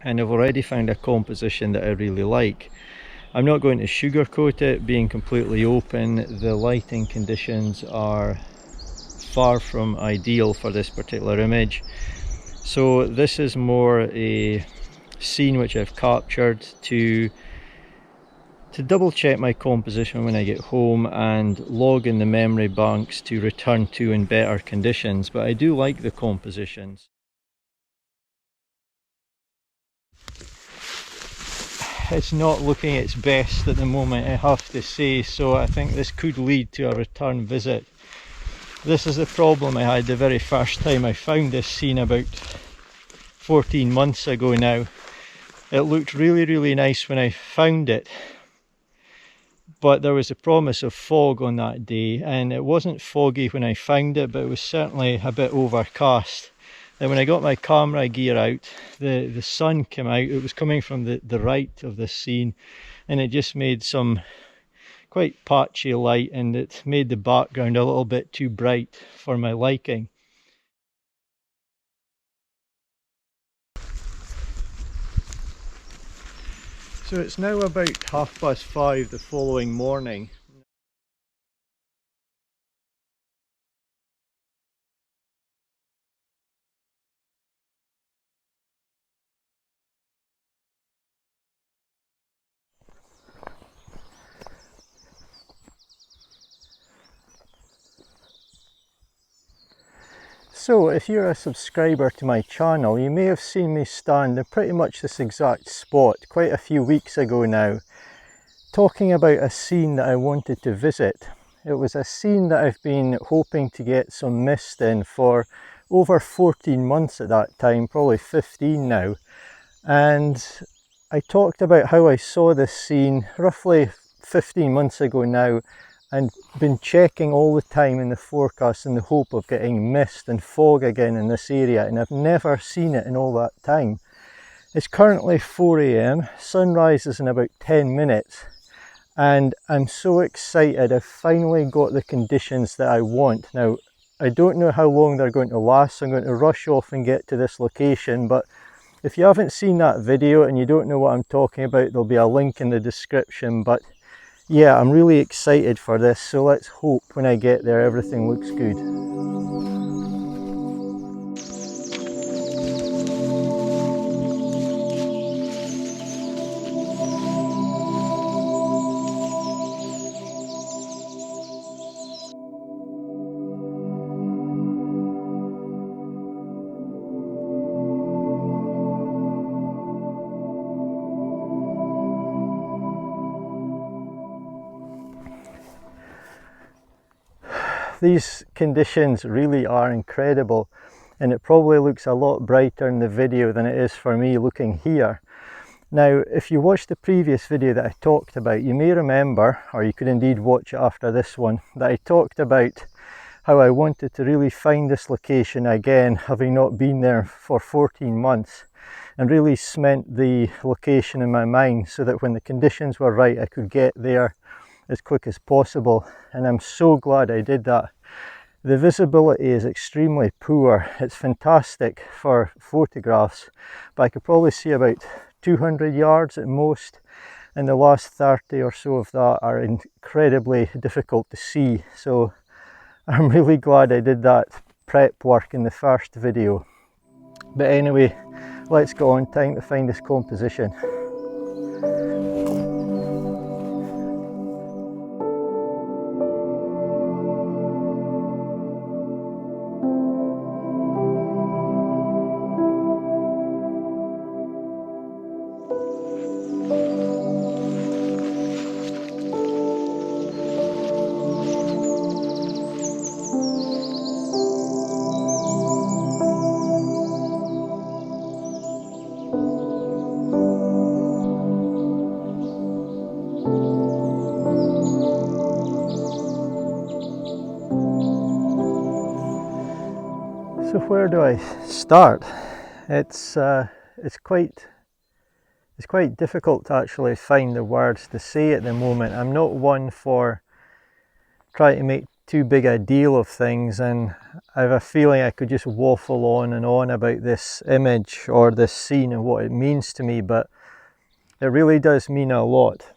and I've already found a composition that I really like. I'm not going to sugarcoat it, being completely open. The lighting conditions are far from ideal for this particular image. So this is more a scene which I've captured to double check my composition when I get home and log in the memory banks to return to in better conditions. But I do like the compositions. It's not looking its best at the moment, I have to say, so I think this could lead to a return visit. This is the problem I had the very first time I found this scene about 14 months ago now. It looked really nice when I found it, but there was a promise of fog on that day, and it wasn't foggy when I found it, but it was certainly a bit overcast. Then when I got my camera gear out, the sun came out. It was coming from the right of the scene, and it just made some quite patchy light, and it made the background a little bit too bright for my liking. So it's now about 5:30 the following morning. So if you're a subscriber to my channel, you may have seen me stand in pretty much this exact spot quite a few weeks ago now, talking about a scene that I wanted to visit. It was a scene that I've been hoping to get some mist in for over 14 months at that time, probably 15 now. And I talked about how I saw this scene roughly 15 months ago now, and been checking all the time in the forecast in the hope of getting mist and fog again in this area, and I've never seen it in all that time. It's currently 4 AM, sunrise is in about 10 minutes, and I'm so excited. I've finally got the conditions that I want. Now, I don't know how long they're going to last, so I'm going to rush off and get to this location, but if you haven't seen that video and you don't know what I'm talking about, there'll be a link in the description. But yeah, I'm really excited for this, so let's hope when I get there everything looks good. These conditions really are incredible, and it probably looks a lot brighter in the video than it is for me looking here. Now, if you watched the previous video that I talked about, you may remember, or you could indeed watch it after this one, that I talked about how I wanted to really find this location again, having not been there for 14 months, and really cement the location in my mind so that when the conditions were right, I could get there as quick as possible. And I'm so glad I did that. The visibility is extremely poor. It's fantastic for photographs, but I could probably see about 200 yards at most, and the last 30 or so of that are incredibly difficult to see. So I'm really glad I did that prep work in the first video. But anyway, let's go on. Time to find this composition. So where do I start? It's quite difficult to actually find the words to say at the moment. I'm not one for trying to make too big a deal of things, and I have a feeling I could just waffle on and on about this image or this scene and what it means to me, but it really does mean a lot.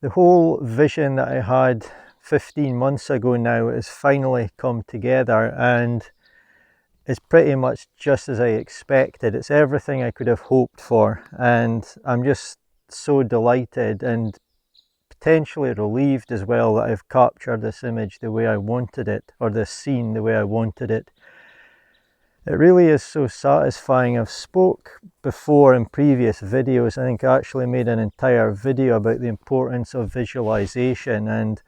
The whole vision that I had 15 months ago now has finally come together, and it's pretty much just as I expected. It's everything I could have hoped for, and I'm just so delighted and potentially relieved as well that I've captured this image the way I wanted it, or this scene the way I wanted it. It really is so satisfying. I've spoke before in previous videos. I think I actually made an entire video about the importance of visualization, and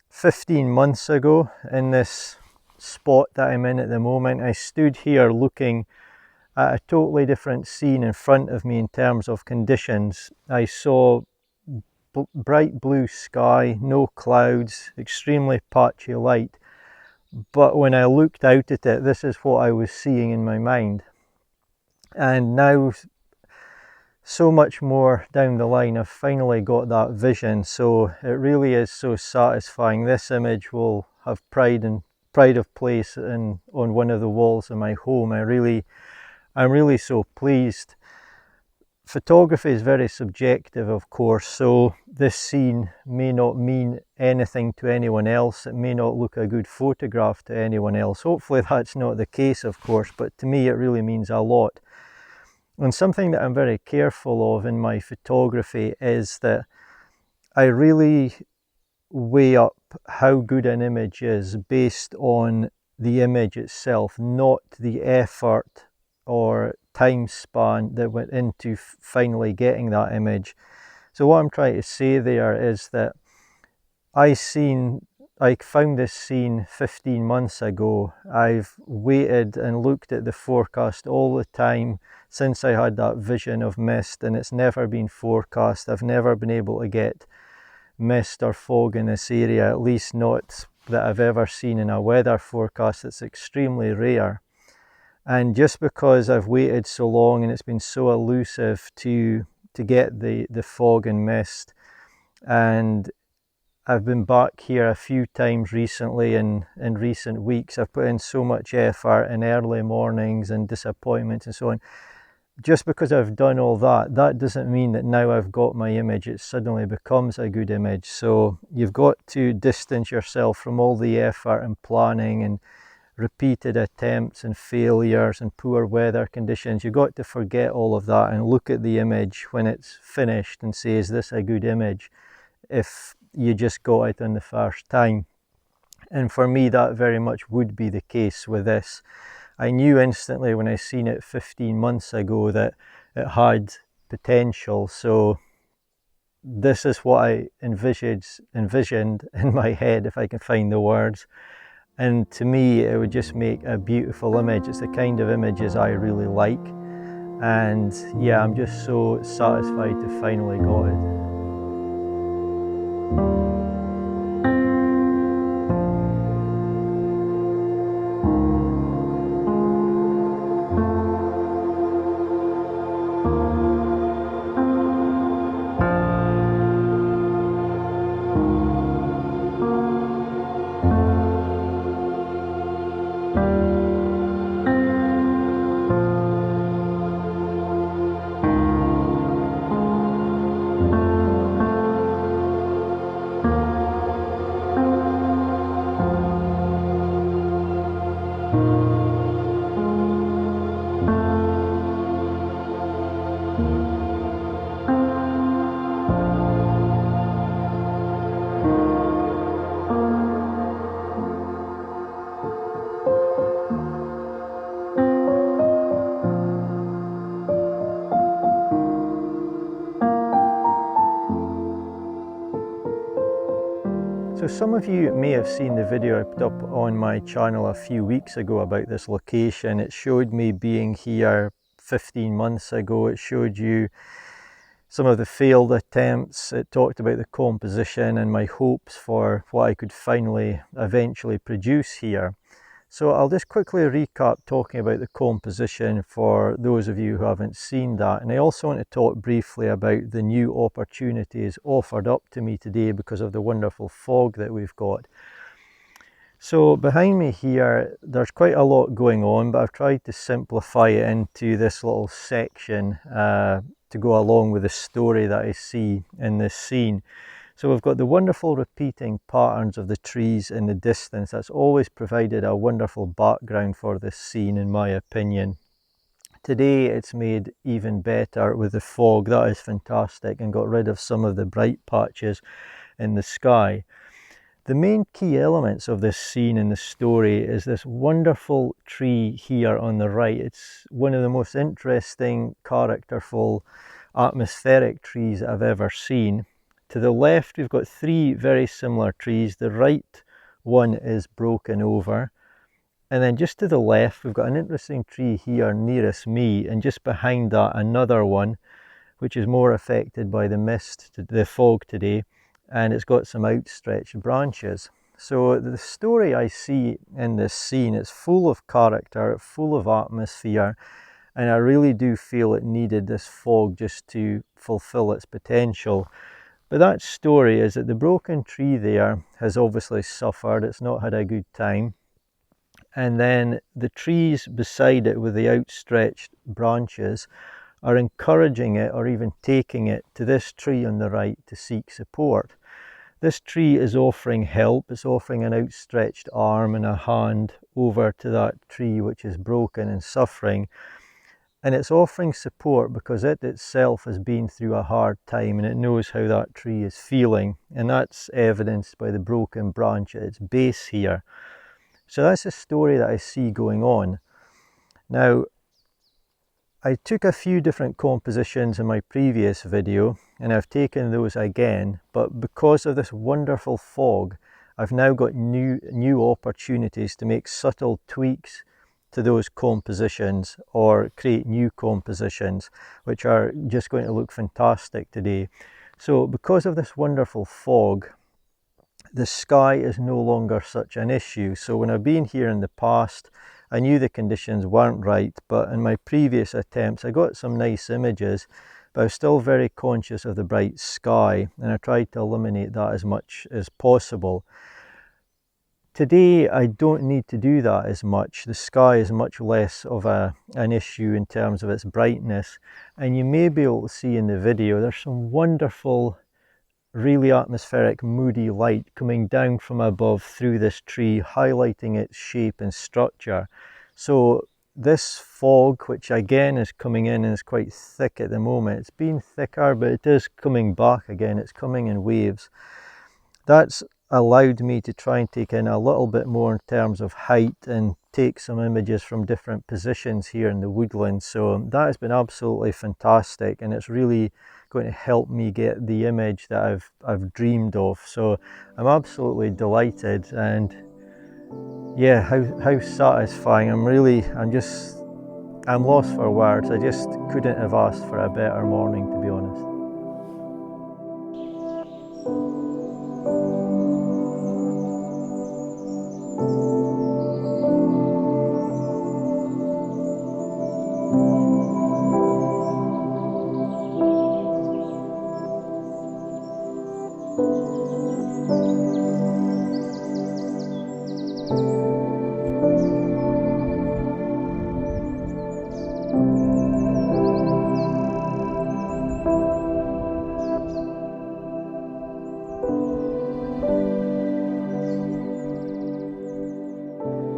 15 months ago in this spot that I'm in at the moment, I stood here looking at a totally different scene in front of me in terms of conditions. I saw bright blue sky, no clouds, extremely patchy light. But when I looked out at it, this is what I was seeing in my mind. And now, so much more down the line, I've finally got that vision. So it really is so satisfying. This image will have pride of place on one of the walls of my home. I'm really so pleased. Photography is very subjective, of course, so this scene may not mean anything to anyone else. It may not look a good photograph to anyone else. Hopefully that's not the case, of course, but to me it really means a lot. And something that I'm very careful of in my photography is that I really weigh up how good an image is based on the image itself, not the effort or time span that went into finally getting that image. So what I'm trying to say there is that I found this scene 15 months ago. I've waited and looked at the forecast all the time since I had that vision of mist, and it's never been forecast. I've never been able to get mist or fog in this area, at least not that I've ever seen in a weather forecast. It's extremely rare. And just because I've waited so long and it's been so elusive to get the fog and mist, and I've been back here a few times recently in recent weeks. I've put in so much effort in early mornings and disappointments and so on. Just because I've done all that, that doesn't mean that now I've got my image, it suddenly becomes a good image. So you've got to distance yourself from all the effort and planning and repeated attempts and failures and poor weather conditions. You've got to forget all of that and look at the image when it's finished and say, is this a good image? If you just got it on the first time. And for me, that very much would be the case with this. I knew instantly when I seen it 15 months ago that it had potential. So this is what I envisioned in my head, if I can find the words. And to me, it would just make a beautiful image. It's the kind of images I really like. And yeah, I'm just so satisfied to finally got it. So some of you may have seen the video I put up on my channel a few weeks ago about this location. It showed me being here 15 months ago. It showed you some of the failed attempts. It talked about the composition and my hopes for what I could finally eventually produce here. So I'll just quickly recap talking about the composition for those of you who haven't seen that. And I also want to talk briefly about the new opportunities offered up to me today because of the wonderful fog that we've got. So behind me here, there's quite a lot going on, but I've tried to simplify it into this little section to go along with the story that I see in this scene. So we've got the wonderful repeating patterns of the trees in the distance. That's always provided a wonderful background for this scene, in my opinion. Today it's made even better with the fog. That is fantastic, and got rid of some of the bright patches in the sky. The main key elements of this scene in the story is this wonderful tree here on the right. It's one of the most interesting, characterful, atmospheric trees that I've ever seen. To the left, we've got three very similar trees. The right one is broken over. And then just to the left, we've got an interesting tree here nearest me, and just behind that, another one, which is more affected by the mist, the fog today, and it's got some outstretched branches. So the story I see in this scene is full of character, full of atmosphere, and I really do feel it needed this fog just to fulfill its potential. But that story is that the broken tree there has obviously suffered, it's not had a good time. And then the trees beside it with the outstretched branches are encouraging it, or even taking it to this tree on the right to seek support. This tree is offering help, it's offering an outstretched arm and a hand over to that tree which is broken and suffering. And it's offering support because it itself has been through a hard time, and it knows how that tree is feeling. And that's evidenced by the broken branch at its base here. So that's the story that I see going on. Now, I took a few different compositions in my previous video, and I've taken those again, but because of this wonderful fog, I've now got new opportunities to make subtle tweaks to those compositions or create new compositions, which are just going to look fantastic today. So because of this wonderful fog, the sky is no longer such an issue. So when I've been here in the past, I knew the conditions weren't right, but in my previous attempts I got some nice images, but I was still very conscious of the bright sky, and I tried to eliminate that as much as possible. Today I don't need to do that as much. The sky is much less of an issue in terms of its brightness, and you may be able to see in the video there's some wonderful, really atmospheric, moody light coming down from above through this tree, highlighting its shape and structure. So this fog, which again is coming in and is quite thick at the moment, it's been thicker, but it is coming back again, it's coming in waves. That's allowed me to try and take in a little bit more in terms of height and take some images from different positions here in the woodland. So that has been absolutely fantastic, and it's really going to help me get the image that I've dreamed of. So I'm absolutely delighted, and yeah, how satisfying. I'm lost for words. I just couldn't have asked for a better morning, to be honest.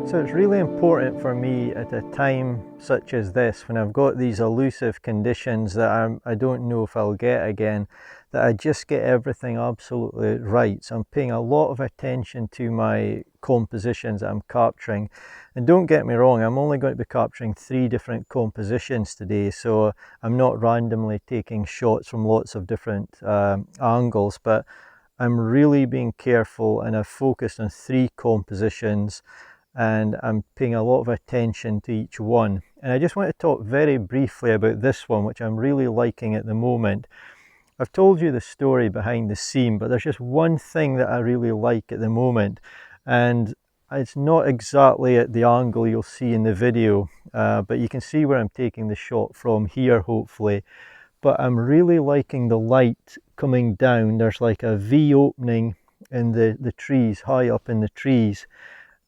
So it's really important for me at a time such as this, when I've got these elusive conditions that I don't know if I'll get again, that I just get everything absolutely right. So I'm paying a lot of attention to my compositions that I'm capturing. And don't get me wrong, I'm only going to be capturing 3 different compositions today, so I'm not randomly taking shots from lots of different angles, but I'm really being careful, and I've focused on 3 compositions, and I'm paying a lot of attention to each one. And I just want to talk very briefly about this one, which I'm really liking at the moment. I've told you the story behind the scene, but there's just one thing that I really like at the moment, and It's not exactly at the angle you'll see in the video, but you can see where I'm taking the shot from here, hopefully. But I'm really liking the light coming down. There's like a V opening in the trees, high up in the trees.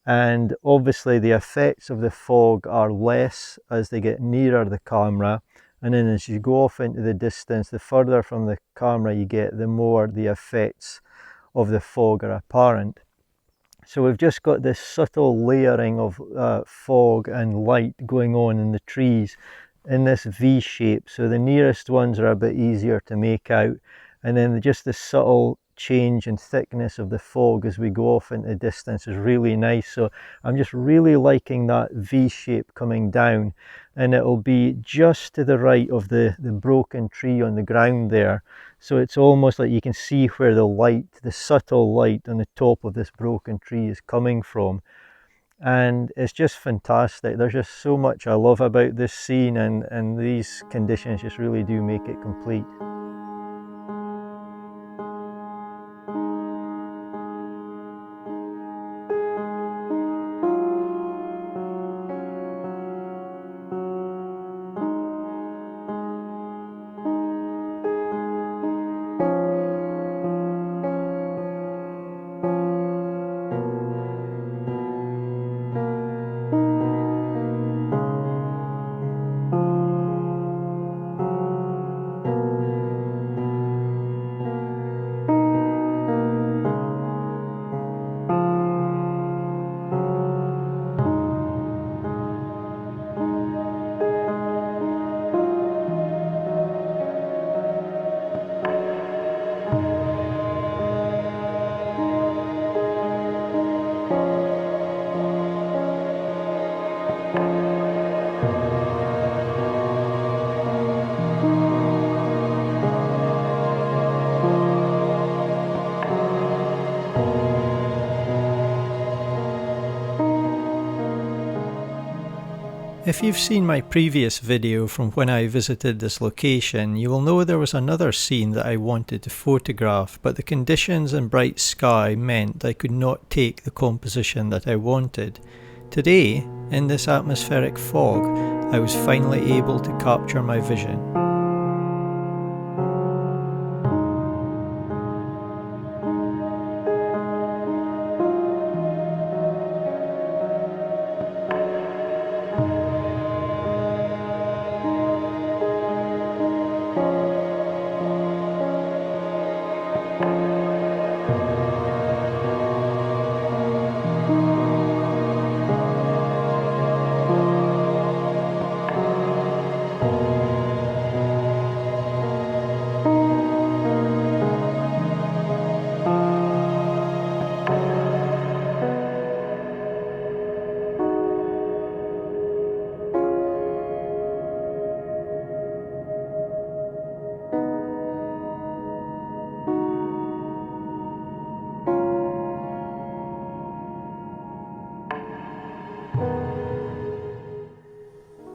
And obviously the effects of the fog are less as they get nearer the camera. And then as you go off into the distance, the further from the camera you get, the more the effects of the fog are apparent. So we've just got this subtle layering of fog and light going on in the trees in this V shape. So the nearest ones are a bit easier to make out, and then just the subtle change in thickness of the fog as we go off into the distance is really nice. So I'm just really liking that V shape coming down, and it'll be just to the right of the broken tree on the ground there. So it's almost like you can see where the light, the subtle light on the top of this broken tree is coming from. And it's just fantastic. There's just so much I love about this scene, and these conditions just really do make it complete. If you've seen my previous video from when I visited this location, you will know there was another scene that I wanted to photograph, but the conditions and bright sky meant I could not take the composition that I wanted. Today, in this atmospheric fog, I was finally able to capture my vision.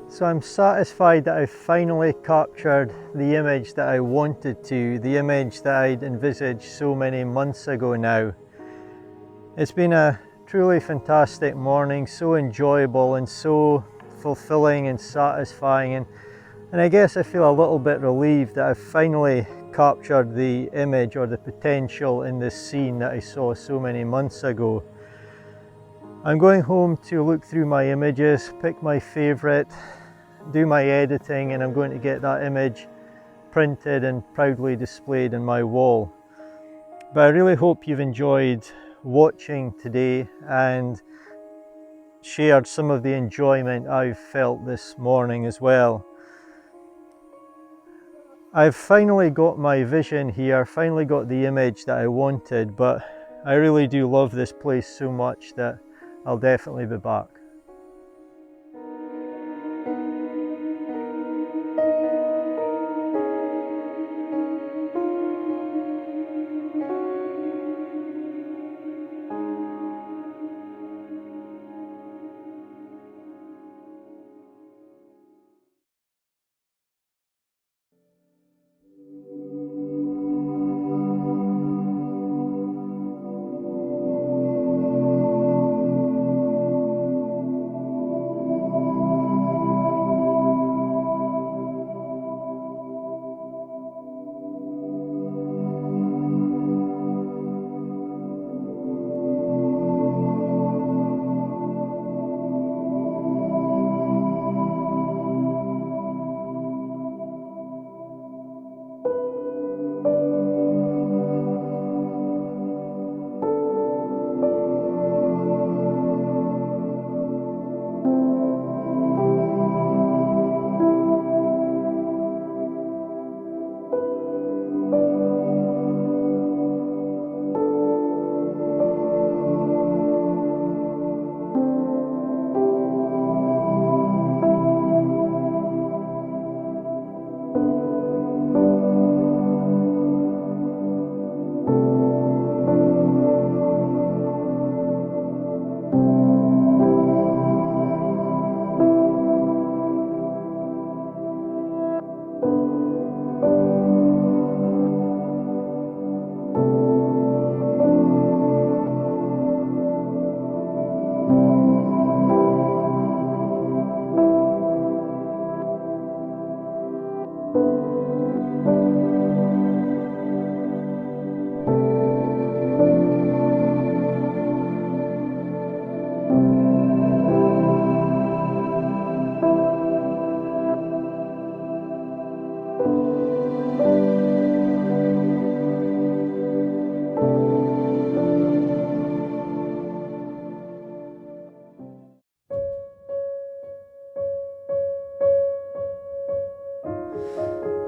So I'm satisfied that I've finally captured the image that I wanted to, the image that I'd envisaged so many months ago now. It's been a truly fantastic morning, so enjoyable and so fulfilling and satisfying, and I guess I feel a little bit relieved that I've finally captured the image or the potential in this scene that I saw so many months ago. I'm going home to look through my images, pick my favourite, do my editing, and I'm going to get that image printed and proudly displayed on my wall. But I really hope you've enjoyed watching today and shared some of the enjoyment I've felt this morning as well. I've finally got my vision here, finally got the image that I wanted, but I really do love this place so much that I'll definitely be back.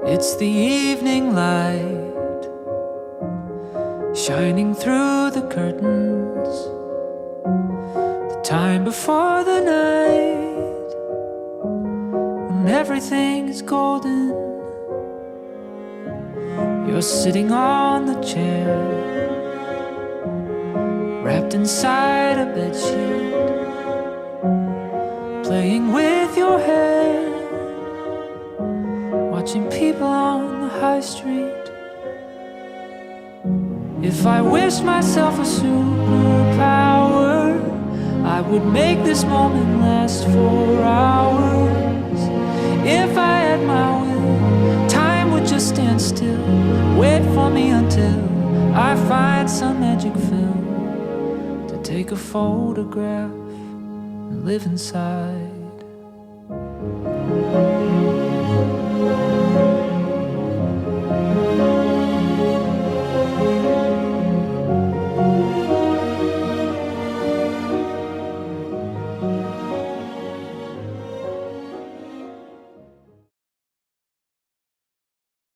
It's the evening light shining through the curtains, the time before the night when everything is golden. You're sitting on the chair, wrapped inside a bedsheet, playing with your hair, watching people on the high street. If I wished myself a superpower, I would make this moment last for hours. If I had my will, time would just stand still, wait for me until I find some magic film to take a photograph and live inside.